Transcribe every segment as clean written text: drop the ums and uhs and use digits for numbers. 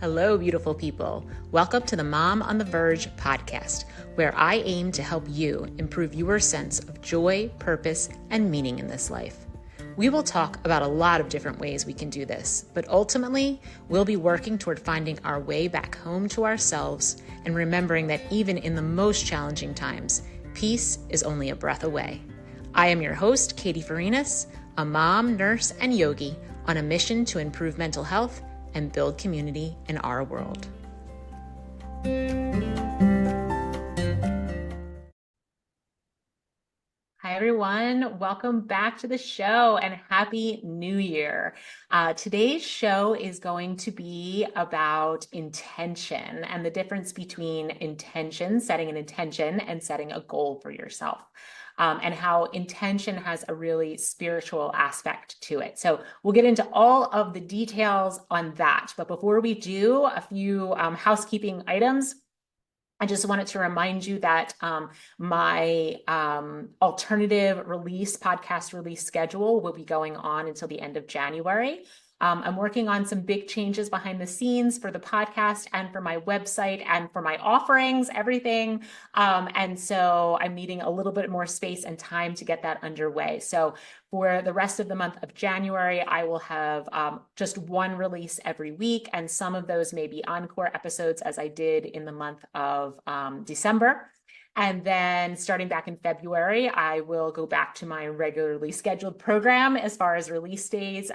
Hello, beautiful people. Welcome to the Mom on the Verge podcast, where I aim to help you improve your sense of joy, purpose, and meaning in this life. We will talk about a lot of different ways we can do this, but ultimately, we'll be working toward finding our way back home to ourselves and remembering that even in the most challenging times, peace is only a breath away. I am your host, Katie Farinas, a mom, nurse, and yogi on a mission to improve mental health and build community in our world. Hi, everyone. Welcome back to the show and Happy New Year. Today's show is going to be about intention and the difference between intention, setting an intention, and setting a goal for yourself. And how intention has a really spiritual aspect to it. So we'll get into all of the details on that. But before we do, a few housekeeping items. I just wanted to remind you that my alternative podcast release schedule will be going on until the end of January. I'm working on some big changes behind the scenes for the podcast and for my website and for my offerings, everything. And so I'm needing a little bit more space and time to get that underway. So for the rest of the month of January, I will have just one release every week, and some of those may be encore episodes as I did in the month of December. And then starting back in February, I will go back to my regularly scheduled program as far as release days,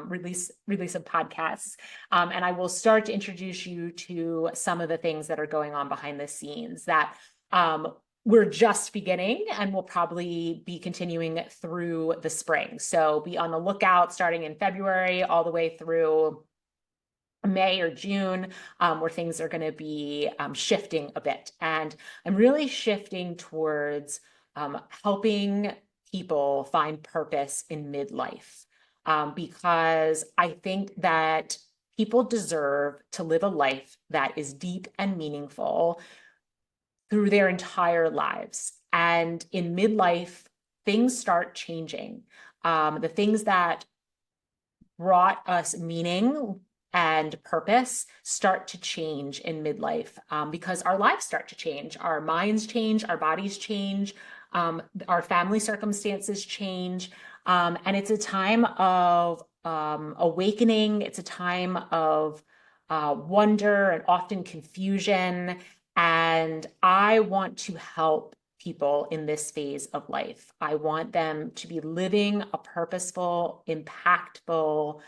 release of podcasts. And I will start to introduce you to some of the things that are going on behind the scenes that we're just beginning and we'll probably be continuing through the spring. So be on the lookout starting in February all the way through May or June, where things are going to be shifting a bit. And I'm really shifting towards helping people find purpose in midlife, because I think that people deserve to live a life that is deep and meaningful through their entire lives. And in midlife, things start changing. The things that brought us meaning and purpose start to change in midlife, because our lives start to change. Our minds change, our bodies change, our family circumstances change. And it's a time of awakening. It's a time of wonder and often confusion. And I want to help people in this phase of life. I want them to be living a purposeful, impactful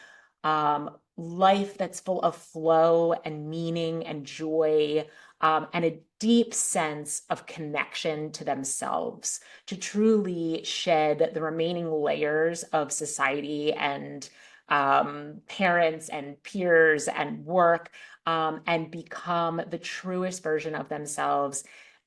life that's full of flow and meaning and joy, and a deep sense of connection to themselves, to truly shed the remaining layers of society and parents and peers and work, and become the truest version of themselves,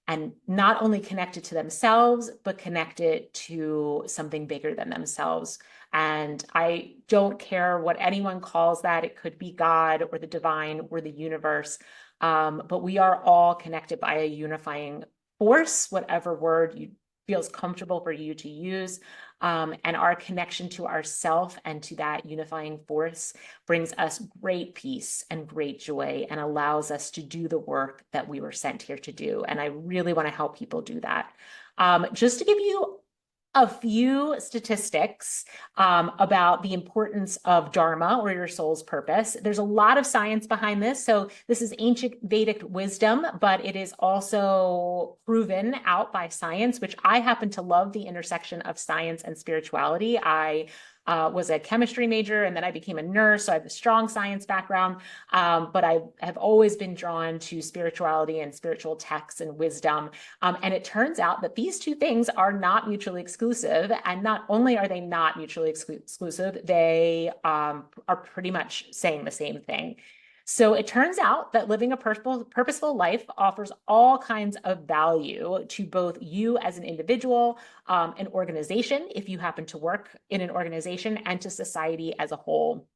and not only connected to themselves, but connected to something bigger than themselves. And I don't care what anyone calls that. It could be God or the divine or the universe. But we are all connected by a unifying force, whatever word feels comfortable for you to use. And our connection to ourself and to that unifying force brings us great peace and great joy and allows us to do the work that we were sent here to do. And I really want to help people do that. Just to give you a few statistics about the importance of Dharma, or your soul's purpose. There's a lot of science behind this. So this is ancient Vedic wisdom, but it is also proven out by science, which I happen to love the intersection of science and spirituality. I was a chemistry major, and then I became a nurse, so I have a strong science background, but I have always been drawn to spirituality and spiritual texts and wisdom, and it turns out that these two things are not mutually exclusive, and not only are they not mutually exclusive, they are pretty much saying the same thing. So it turns out that living a purposeful life offers all kinds of value to both you as an individual, an organization, if you happen to work in an organization, and to society as a whole.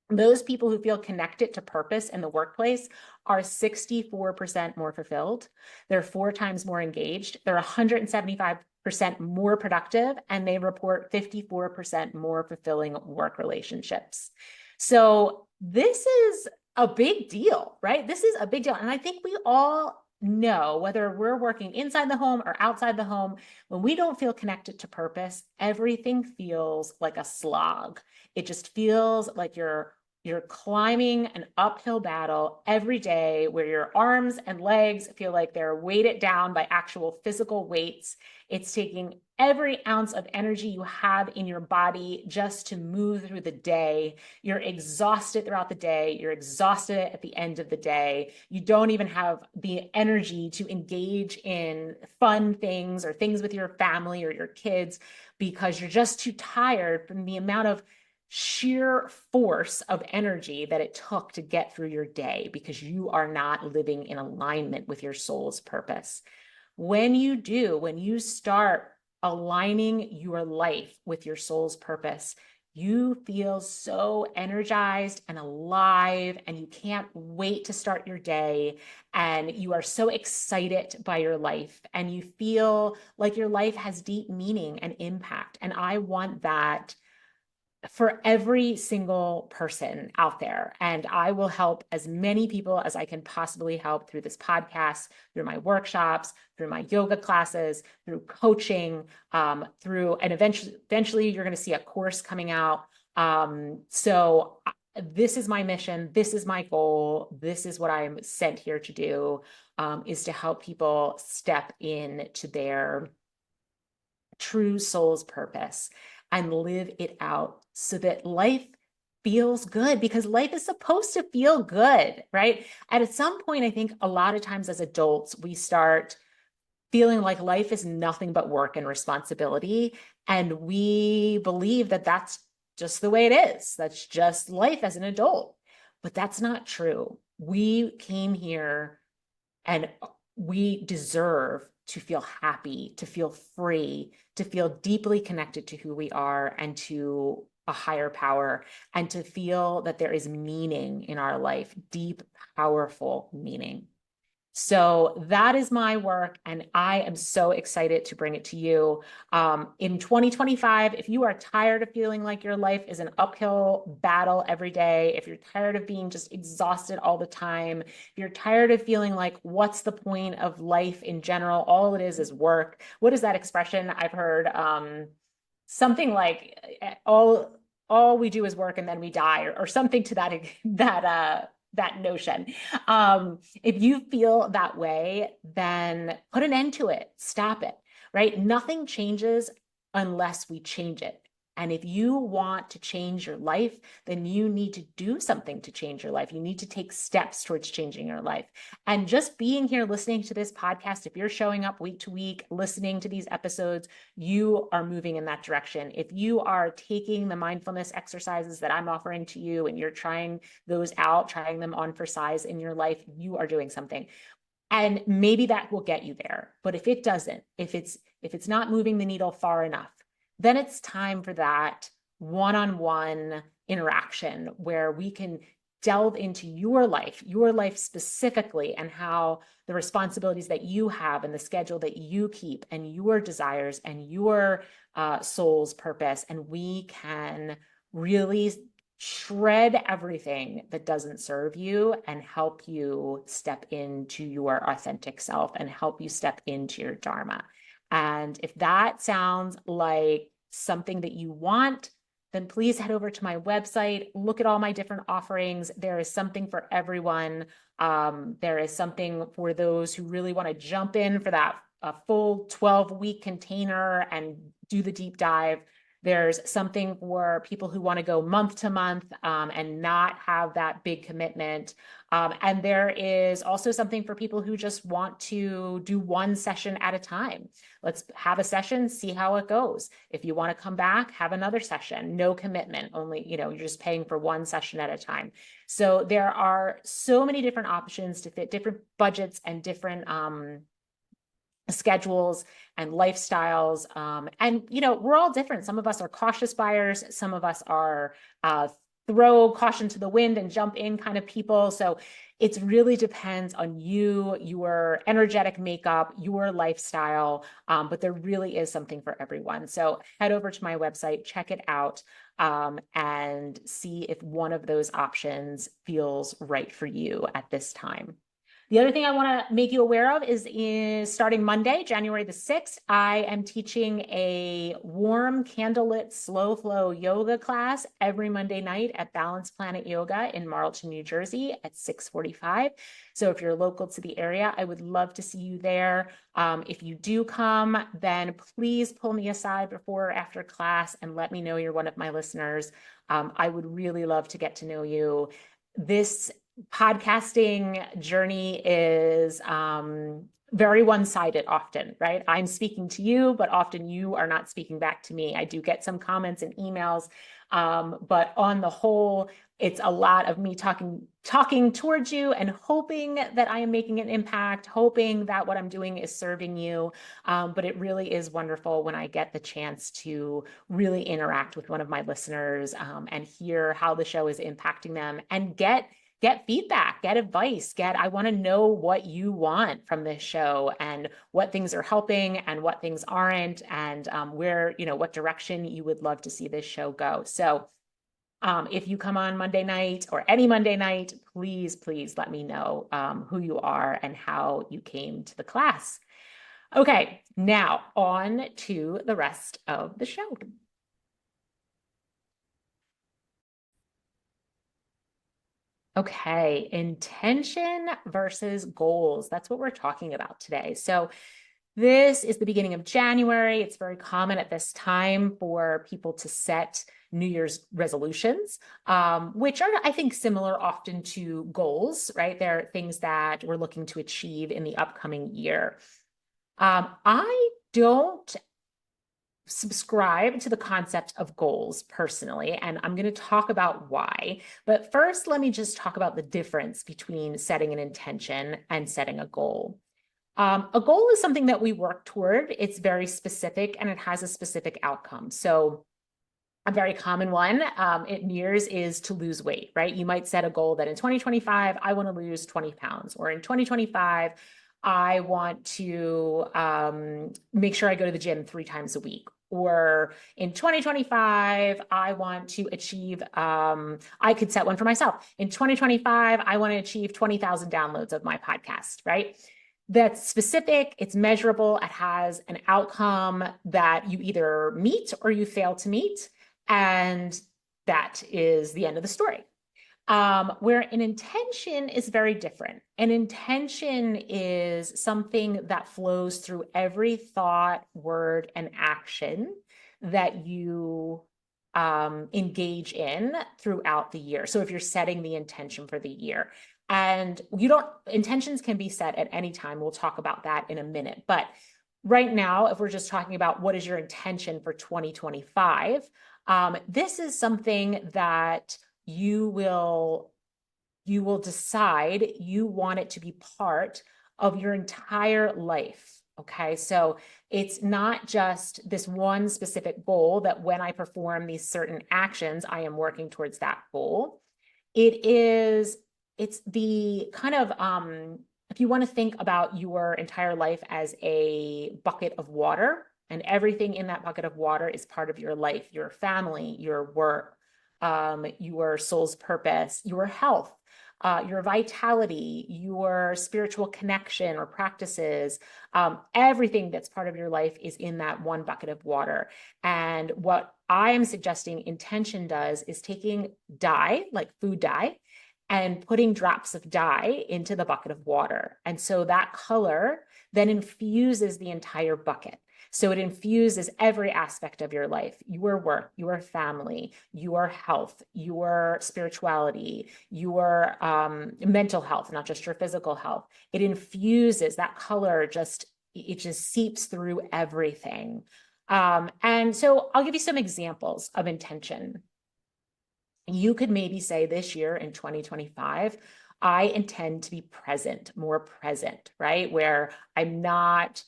Those people who feel connected to purpose in the workplace are 64% more fulfilled. They're 4 times more engaged. They're 175% more productive, and they report 54% more fulfilling work relationships. So this is a big deal, right? This is a big deal. And I think we all know, whether we're working inside the home or outside the home, when we don't feel connected to purpose, everything feels like a slog. It just feels like you're climbing an uphill battle every day where your arms and legs feel like they're weighted down by actual physical weights. It's taking every ounce of energy you have in your body just to move through the day. You're exhausted throughout the day. You're exhausted at the end of the day. You don't even have the energy to engage in fun things or things with your family or your kids because you're just too tired from the amount of sheer force of energy that it took to get through your day because you are not living in alignment with your soul's purpose. When you do, when you start aligning your life with your soul's purpose, you feel so energized and alive, and you can't wait to start your day. And you are so excited by your life, and you feel like your life has deep meaning and impact. And I want that for every single person out there. And I will help as many people as I can possibly help through this podcast, through my workshops, through my yoga classes, through coaching, and eventually you're going to see a course coming out. So this is my mission. This is my goal. This is what I'm sent here to do, is to help people step into their true soul's purpose and live it out so that life feels good, because life is supposed to feel good, right? And at some point, I think a lot of times as adults, we start feeling like life is nothing but work and responsibility. And we believe that that's just the way it is. That's just life as an adult. But that's not true. We came here and we deserve to feel happy, to feel free, to feel deeply connected to who we are and to a higher power, and to feel that there is meaning in our life, deep, powerful meaning. So that is my work, and I am so excited to bring it to you. In 2025, if you are tired of feeling like your life is an uphill battle every day, if you're tired of being just exhausted all the time, if you're tired of feeling like, what's the point of life in general? All it is work. What is that expression I've heard? Something like all we do is work and then we die, or something to that notion. If you feel that way, then put an end to it. Stop it, right? Nothing changes unless we change it. And if you want to change your life, then you need to do something to change your life. You need to take steps towards changing your life. And just being here, listening to this podcast, if you're showing up week to week, listening to these episodes, you are moving in that direction. If you are taking the mindfulness exercises that I'm offering to you and you're trying those out, trying them on for size in your life, you are doing something. And maybe that will get you there. But if it doesn't, if it's not moving the needle far enough, then it's time for that one-on-one interaction where we can delve into your life specifically, and how the responsibilities that you have and the schedule that you keep and your desires and your soul's purpose. And we can really shred everything that doesn't serve you and help you step into your authentic self and help you step into your dharma. And if that sounds like something that you want, then please head over to my website, look at all my different offerings. There is something for everyone. There is something for those who really want to jump in for that a full 12-week container and do the deep dive. There's something for people who want to go month to month and not have that big commitment. And there is also something for people who just want to do one session at a time. Let's have a session, see how it goes. If you want to come back, have another session, no commitment, only, you're just paying for one session at a time. So there are so many different options to fit different budgets and different schedules and lifestyles. And, we're all different. Some of us are cautious buyers. Some of us are throw caution to the wind and jump in kind of people. So it really depends on you, your energetic makeup, your lifestyle. But there really is something for everyone. So head over to my website, check it out. and see if one of those options feels right for you at this time. The other thing I want to make you aware of is starting Monday, January the 6th, I am teaching a warm candlelit slow flow yoga class every Monday night at Balance Planet Yoga in Marlton, New Jersey at 6:45. So if you're local to the area, I would love to see you there. If you do come, then please pull me aside before or after class and let me know you're one of my listeners. I would really love to get to know you. This podcasting journey is very one-sided often, right? I'm speaking to you, but often you are not speaking back to me. I do get some comments and emails, but on the whole, it's a lot of me talking towards you and hoping that I am making an impact, hoping that what I'm doing is serving you. But it really is wonderful when I get the chance to really interact with one of my listeners and hear how the show is impacting them and get feedback, get advice, I want to know what you want from this show and what things are helping and what things aren't, and where, what direction you would love to see this show go. So if you come on Monday night or any Monday night, please let me know who you are and how you came to the class. Okay, now on to the rest of the show. Okay, intention versus goals. That's what we're talking about today. So this is the beginning of January. It's very common at this time for people to set New Year's resolutions, which are, I think, similar often to goals, right? They're things that we're looking to achieve in the upcoming year. I don't subscribe to the concept of goals personally, and I'm going to talk about why. But first, let me just talk about the difference between setting an intention and setting a goal. A goal is something that we work toward. It's very specific and it has a specific outcome. So a very common one at New Year's is to lose weight, right? You might set a goal that in 2025, I want to lose 20 pounds, or in 2025, I want to make sure I go to the gym 3 times a week. Or in 2025, I want to achieve, I could set one for myself. In 2025, I want to achieve 20,000 downloads of my podcast, right? That's specific, it's measurable, it has an outcome that you either meet or you fail to meet. And that is the end of the story. Where an intention is very different. An intention is something that flows through every thought, word, and action that you engage in throughout the year. So if you're setting the intention for the year, and intentions can be set at any time. We'll talk about that in a minute. But right now, if we're just talking about what is your intention for 2025, this is something that you will decide you want it to be part of your entire life. Okay, so it's not just this one specific goal that when I perform these certain actions, I am working towards that goal. It's the kind of, if you want to think about your entire life as a bucket of water, and everything in that bucket of water is part of your life, your family, your work, your soul's purpose, your health, your vitality, your spiritual connection or practices, everything that's part of your life is in that one bucket of water. And what I am suggesting intention does is taking dye, like food dye, and putting drops of dye into the bucket of water. And so that color then infuses the entire bucket. So it infuses every aspect of your life, your work, your family, your health, your spirituality, your mental health, not just your physical health. It infuses that color, it just seeps through everything. And so I'll give you some examples of intention. You could maybe say this year in 2025, I intend to be present, more present, right? Where I'm not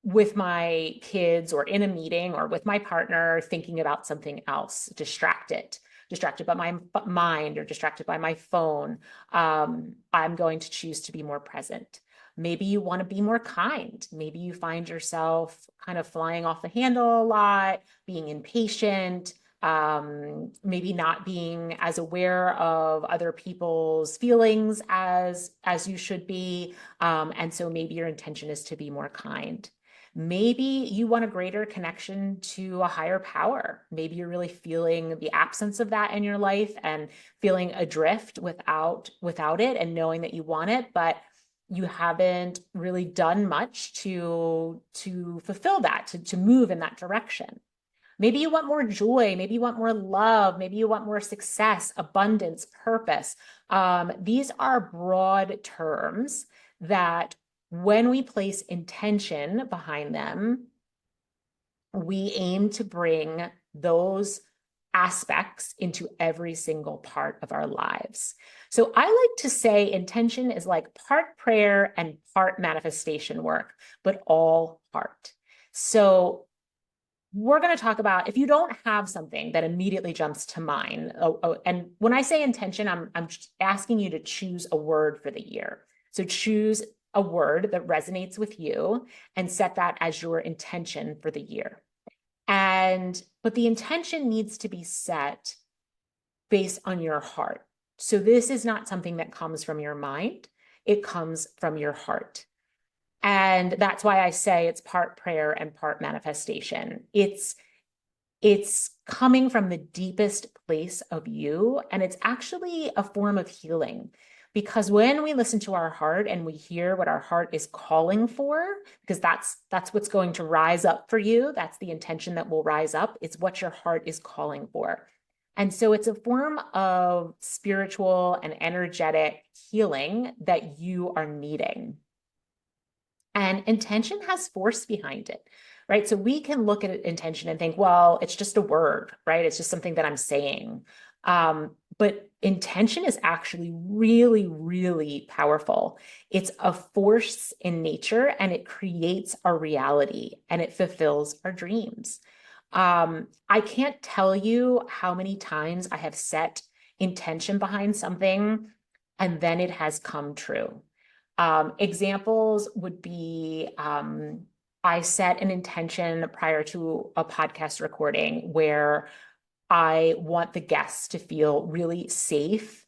with my kids or in a meeting or with my partner thinking about something else, distracted by my mind or distracted by my phone. I'm going to choose to be more present. Maybe you want to be more kind. Maybe you find yourself kind of flying off the handle a lot, being impatient, maybe not being as aware of other people's feelings as you should be. And so maybe your intention is to be more kind. Maybe you want a greater connection to a higher power. Maybe you're really feeling the absence of that in your life and feeling adrift without it and knowing that you want it, but you haven't really done much to fulfill that, to move in that direction. Maybe you want more joy. Maybe you want more love. Maybe you want more success, abundance, purpose. These are broad terms that when we place intention behind them, we aim to bring those aspects into every single part of our lives. So I like to say intention is like part prayer and part manifestation work, but all part. So we're going to talk about if you don't have something that immediately jumps to mind. And when I say intention, I'm asking you to choose a word for the year. So choose a word that resonates with you and set that as your intention for the year. But the intention needs to be set based on your heart. So this is not something that comes from your mind. It comes from your heart. And that's why I say it's part prayer and part manifestation. It's coming from the deepest place of you. And it's actually a form of healing. Because when we listen to our heart and we hear what our heart is calling for, because that's what's going to rise up for you, that's the intention that will rise up, it's what your heart is calling for. And so it's a form of spiritual and energetic healing that you are needing. And intention has force behind it, right? So we can look at intention and think, well, it's just a word, right? It's just something that I'm saying. But intention is actually really, really powerful. It's a force in nature and it creates our reality and it fulfills our dreams. I can't tell you how many times I have set intention behind something and then it has come true. Examples would be I set an intention prior to a podcast recording where I want the guests to feel really safe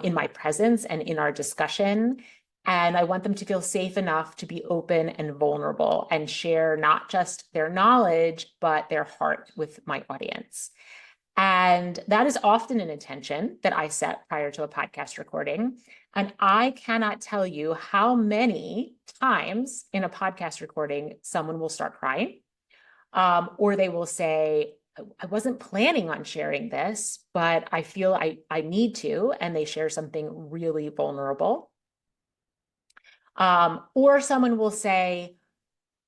in my presence and in our discussion. And I want them to feel safe enough to be open and vulnerable and share not just their knowledge, but their heart with my audience. And that is often an intention that I set prior to a podcast recording. And I cannot tell you how many times in a podcast recording someone will start crying, or they will say, I wasn't planning on sharing this, but I feel I need to, and they share something really vulnerable. Or someone will say,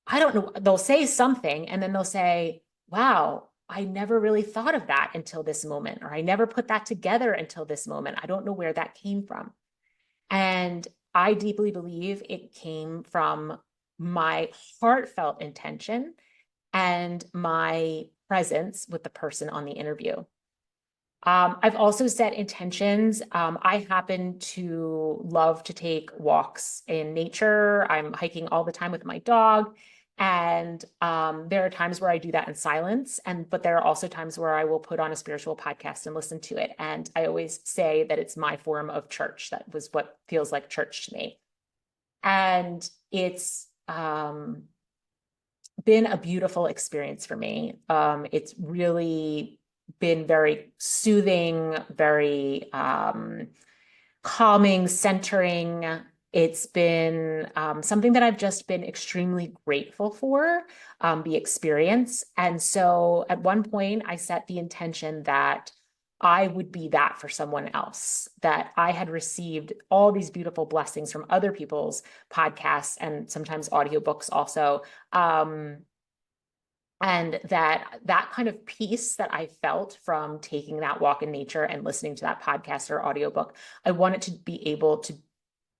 I don't know, they'll say something and then they'll say, wow, I never really thought of that until this moment, or I never put that together until this moment. I don't know where that came from. And I deeply believe it came from my heartfelt intention and my presence with the person on the interview. I've also set intentions. I happen to love to take walks in nature. I'm hiking all the time with my dog. And there are times where I do that in silence. But there are also times where I will put on a spiritual podcast and listen to it. And I always say that it's my form of church. That was what feels like church to me. And it's been a beautiful experience for me. It's really been very soothing, very calming, centering. It's been something that I've just been extremely grateful for, the experience. And so at one point, I set the intention that I would be that for someone else, that I had received all these beautiful blessings from other people's podcasts and sometimes audiobooks also. And that kind of peace that I felt from taking that walk in nature and listening to that podcast or audiobook, I wanted to be able to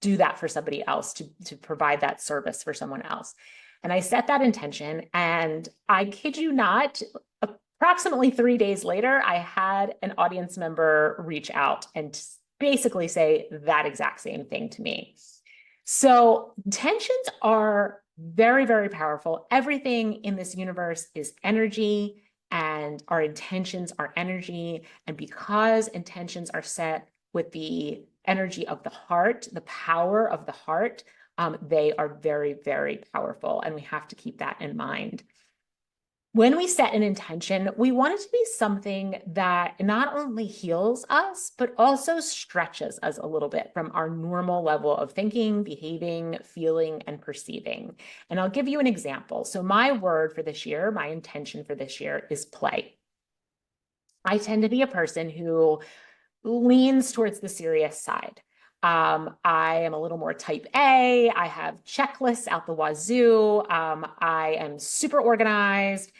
do that for somebody else, to provide that service for someone else. And I set that intention, and I kid you not, approximately 3 days later, I had an audience member reach out and basically say that exact same thing to me. So intentions are very, very powerful. Everything in this universe is energy. and our intentions are energy. And because intentions are set with the energy of the heart, the power of the heart, they are very, very powerful. And we have to keep that in mind. When we set an intention, we want it to be something that not only heals us, but also stretches us a little bit from our normal level of thinking, behaving, feeling, and perceiving. And I'll give you an example. So my word for this year, my intention for this year is play. I tend to be a person who leans towards the serious side. I am a little more type A. I have checklists out the wazoo. I am super organized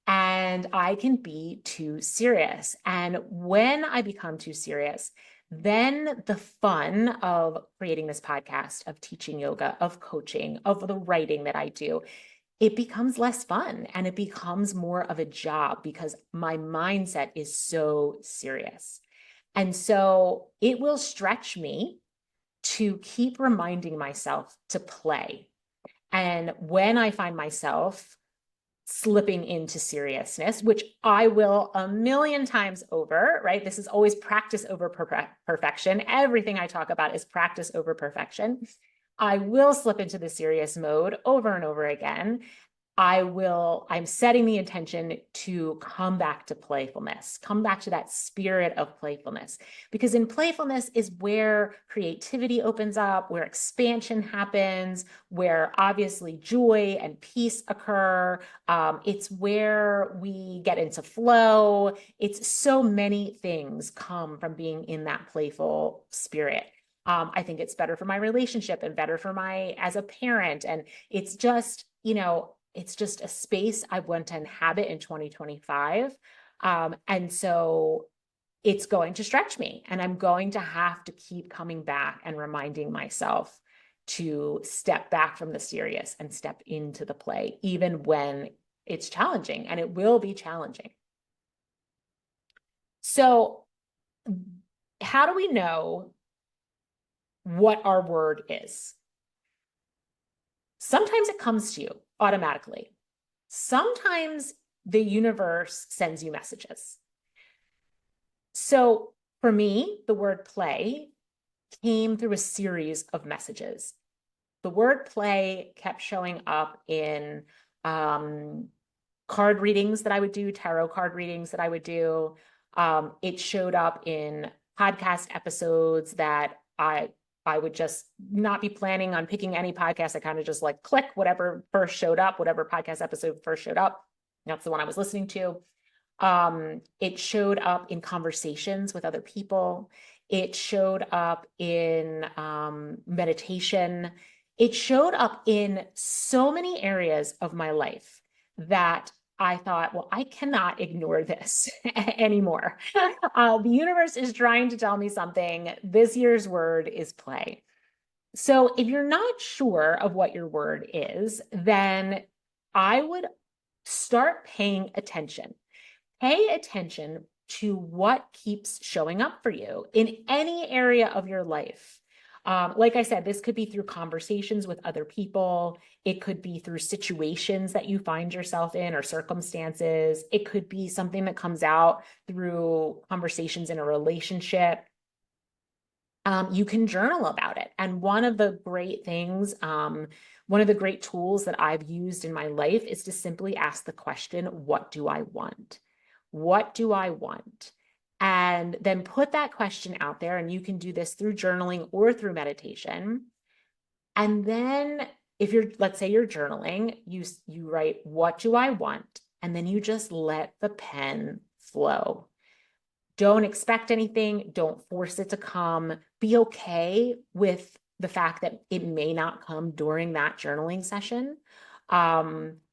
and I can be too serious. And when I become too serious, then the fun of creating this podcast, of teaching yoga, of coaching, of the writing that I do, it becomes less fun and it becomes more of a job because my mindset is so serious. And so it will stretch me to keep reminding myself to play. And when I find myself slipping into seriousness, which I will a million times over, right? This is always practice over perfection. Everything I talk about is practice over perfection. I will slip into the serious mode over and over again. I'm setting the intention to come back to playfulness, come back to that spirit of playfulness, because in playfulness is where creativity opens up, where expansion happens, where obviously joy and peace occur. It's where we get into flow. It's so many things come from being in that playful spirit. I think it's better for my relationship and better for as a parent. And it's just, it's just a space I want to inhabit in 2025. And so it's going to stretch me and I'm going to have to keep coming back and reminding myself to step back from the serious and step into the play, even when it's challenging, and it will be challenging. So how do we know what our word is? Sometimes it comes to you automatically. Sometimes the universe sends you messages. So for me, the word play came through a series of messages. The word play kept showing up in card readings that I would do, tarot card readings that I would do. It showed up in podcast episodes that I would just not be planning on picking any podcast. I kind of just like click whatever first showed up, whatever podcast episode first showed up. That's the one I was listening to. It showed up in conversations with other people. It showed up in meditation. It showed up in so many areas of my life that I thought, well, I cannot ignore this anymore. The universe is trying to tell me something. This year's word is play. So if you're not sure of what your word is, then I would start paying attention. Pay attention to what keeps showing up for you in any area of your life. Like I said, this could be through conversations with other people. It could be through situations that you find yourself in or circumstances. It could be something that comes out through conversations in a relationship. You can journal about it. And one of the great things, one of the great tools that I've used in my life is to simply ask the question, what do I want? What do I want? And then put that question out there. And you can do this through journaling or through meditation. And then let's say you're journaling, you write, what do I want? And then you just let the pen flow. Don't expect anything. Don't force it to come. Be okay with the fact that it may not come during that journaling session.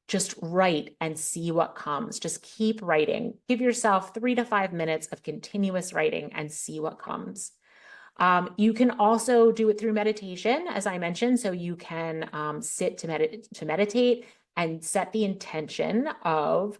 Just write and see what comes. Just keep writing. Give yourself 3 to 5 minutes of continuous writing and see what comes. You can also do it through meditation, as I mentioned. So you can sit to meditate and set the intention of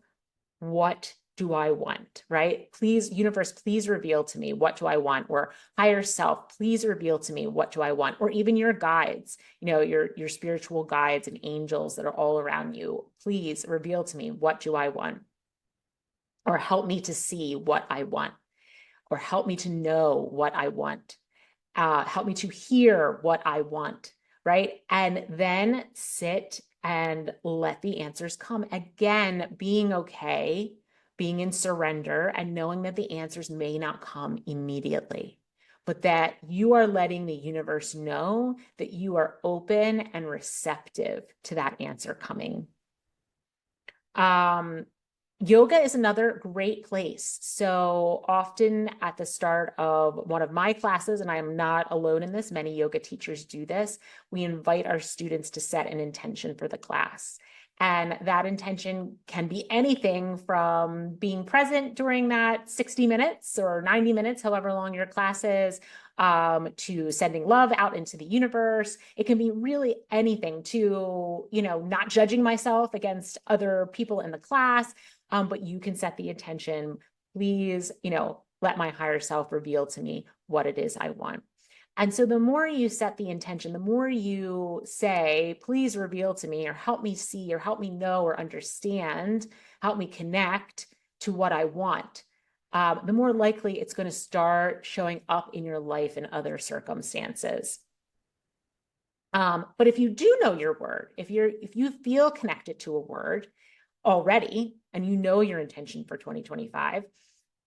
what do I want, right? Please, universe, please reveal to me, what do I want? Or higher self, please reveal to me, what do I want? Or even your guides, your spiritual guides and angels that are all around you. Please reveal to me, what do I want? or help me to see what I want, or help me to know what I want, help me to hear what I want, right? And then sit and let the answers come. Again, being okay, being in surrender, and knowing that the answers may not come immediately, but that you are letting the universe know that you are open and receptive to that answer coming. Um, Yoga is another great place. So often at the start of one of my classes, and I am not alone in this, many yoga teachers do this, we invite our students to set an intention for the class. And that intention can be anything from being present during that 60 minutes or 90 minutes, however long your class is, to sending love out into the universe. It can be really anything to, not judging myself against other people in the class, but you can set the intention, please, let my higher self reveal to me what it is I want. And so the more you set the intention, the more you say, please reveal to me, or help me see, or help me know, or understand, help me connect to what I want, the more likely it's going to start showing up in your life in other circumstances. But if you do know your word, if you feel connected to a word already, and you know your intention for 2025,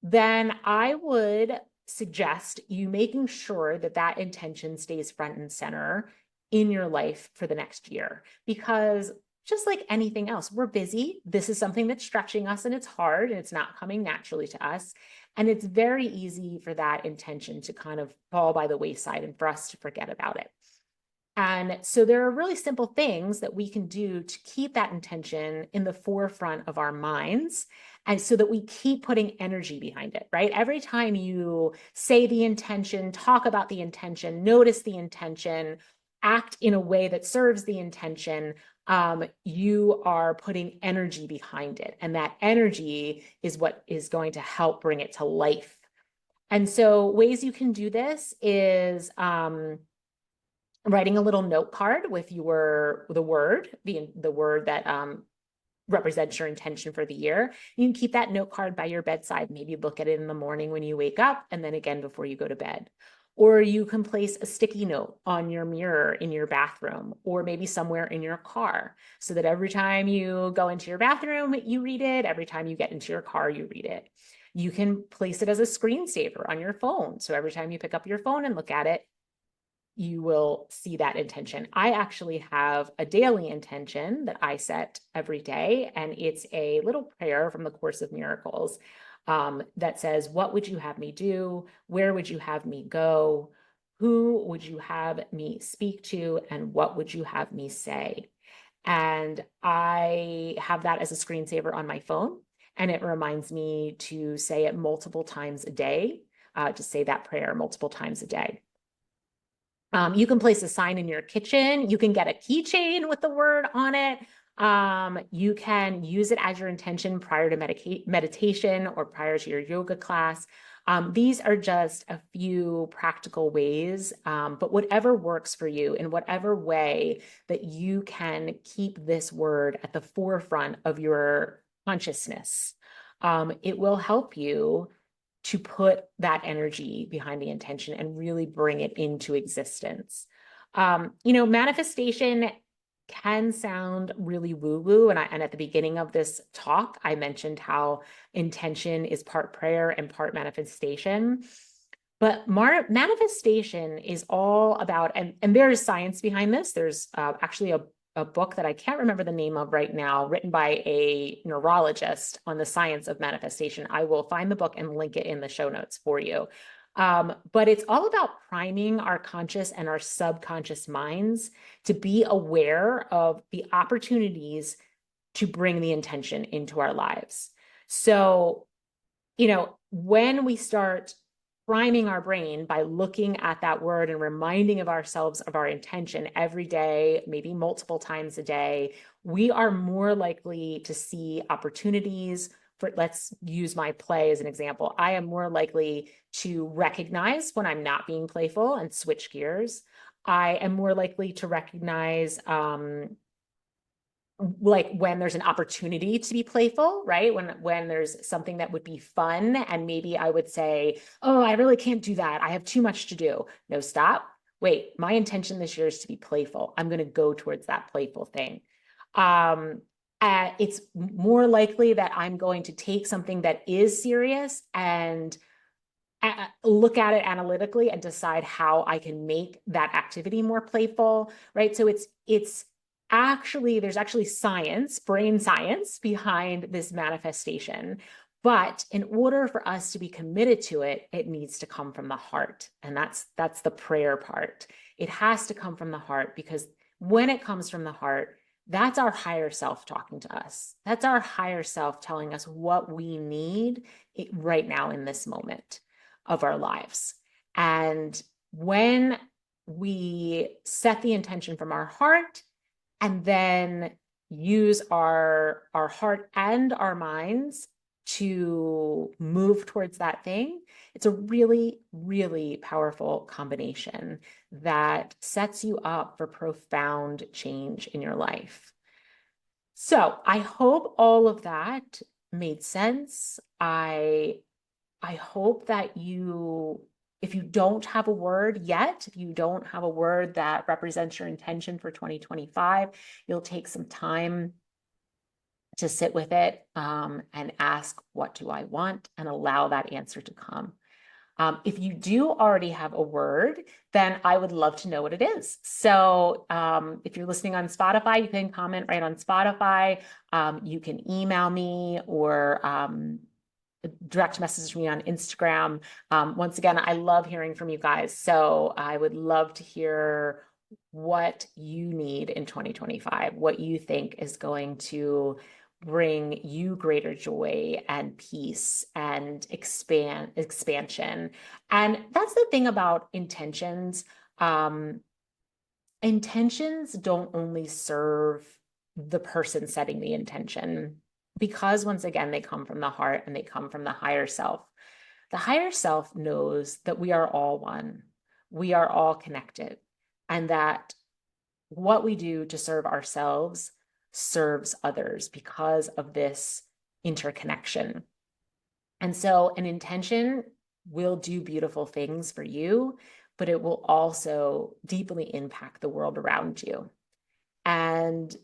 then I would suggest you making sure that that intention stays front and center in your life for the next year. Because just like anything else, we're busy. This is something that's stretching us, and it's hard, and it's not coming naturally to us. And it's very easy for that intention to kind of fall by the wayside and for us to forget about it. And so there are really simple things that we can do to keep that intention in the forefront of our minds. And so that we keep putting energy behind it, right? Every time you say the intention, talk about the intention, notice the intention, act in a way that serves the intention, you are putting energy behind it. And that energy is what is going to help bring it to life. And so ways you can do this is, writing a little note card with the word that represents your intention for the year. You can keep that note card by your bedside. Maybe look at it in the morning when you wake up, and then again before you go to bed. Or you can place a sticky note on your mirror in your bathroom, or maybe somewhere in your car, so that every time you go into your bathroom, you read it. Every time you get into your car, you read it. You can place it as a screensaver on your phone. So every time you pick up your phone and look at it, you will see that intention. I actually have a daily intention that I set every day, and it's a little prayer from the Course of Miracles that says, what would you have me do? Where would you have me go? Who would you have me speak to? And what would you have me say? And I have that as a screensaver on my phone, and it reminds me to say it multiple times a day, to say that prayer multiple times a day. You can place a sign in your kitchen. You can get a keychain with the word on it. You can use it as your intention prior to meditation or prior to your yoga class. These are just a few practical ways, but whatever works for you, in whatever way that you can keep this word at the forefront of your consciousness, it will help you to put that energy behind the intention and really bring it into existence. Manifestation can sound really woo-woo. And at the beginning of this talk, I mentioned how intention is part prayer and part manifestation. But manifestation is all about, and there is science behind this. There's actually a book that I can't remember the name of right now, written by a neurologist on the science of manifestation. I will find the book and link it in the show notes for you. But it's all about priming our conscious and our subconscious minds to be aware of the opportunities to bring the intention into our lives. So, when we start priming our brain by looking at that word and reminding of ourselves of our intention every day, maybe multiple times a day, we are more likely to see opportunities. Let's use my play as an example. I am more likely to recognize when I'm not being playful and switch gears. I am more likely to recognize like when there's an opportunity to be playful, right? When there's something that would be fun, and maybe I would say, oh, I really can't do that. I have too much to do. No, stop. Wait, my intention this year is to be playful. I'm going to go towards that playful thing. It's more likely that I'm going to take something that is serious and look at it analytically and decide how I can make that activity more playful, right? So it's actually, there's actually science, brain science behind this manifestation. But in order for us to be committed to it, it needs to come from the heart. And that's the prayer part. It has to come from the heart, because when it comes from the heart, that's our higher self talking to us. That's our higher self telling us what we need right now in this moment of our lives. And when we set the intention from our heart and then use our heart and our minds to move towards that thing, it's a really, really powerful combination that sets you up for profound change in your life. So I hope all of that made sense. I hope that if you don't have a word yet, if you don't have a word that represents your intention for 2025, you'll take some time to sit with it and ask, what do I want? And allow that answer to come. If you do already have a word, then I would love to know what it is. So if you're listening on Spotify, you can comment right on Spotify. You can email me or direct message me on Instagram. Once again, I love hearing from you guys. So I would love to hear what you need in 2025, what you think is going to bring you greater joy and peace and expansion. And that's the thing about intentions. Intentions don't only serve the person setting the intention, because once again, they come from the heart and they come from the higher self. The higher self knows that we are all one. We are all connected, and that what we do to serve ourselves serves others because of this interconnection. And so an intention will do beautiful things for you, but it will also deeply impact the world around you. And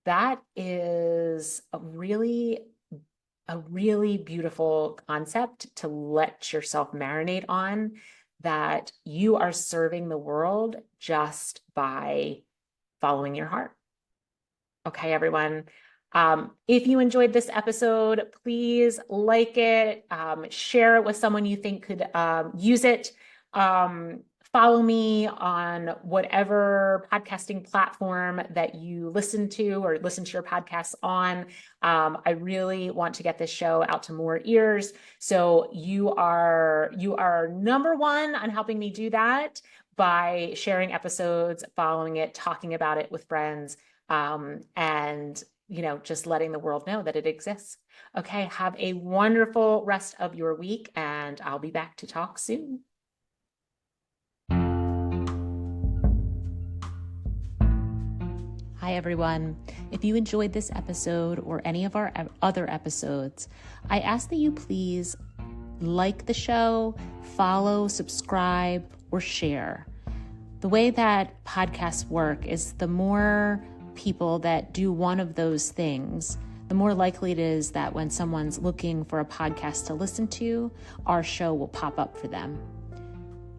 that is a really beautiful concept to let yourself marinate on, that you are serving the world just by following your heart. Okay, everyone. If you enjoyed this episode, please like it, share it with someone you think could use it. Follow me on whatever podcasting platform that you listen to or listen to your podcasts on. I really want to get this show out to more ears. So you are number one on helping me do that by sharing episodes, following it, talking about it with friends, and just letting the world know that it exists. Okay, have a wonderful rest of your week, and I'll be back to talk soon. Hi, everyone. If you enjoyed this episode or any of our other episodes, I ask that you please like the show, follow, subscribe, or share. The way that podcasts work is the more people that do one of those things, the more likely it is that when someone's looking for a podcast to listen to, our show will pop up for them.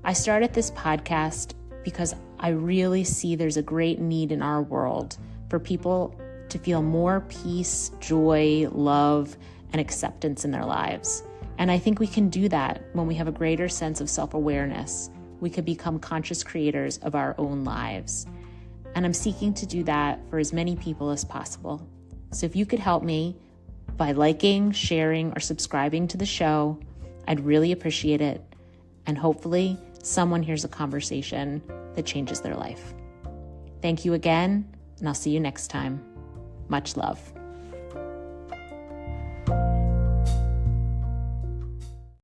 I started this podcast because I really see there's a great need in our world for people to feel more peace, joy, love, and acceptance in their lives. And I think we can do that when we have a greater sense of self-awareness. We could become conscious creators of our own lives. And I'm seeking to do that for as many people as possible. So if you could help me by liking, sharing, or subscribing to the show, I'd really appreciate it. And hopefully someone hears a conversation that changes their life. Thank you again, and I'll see you next time. Much love.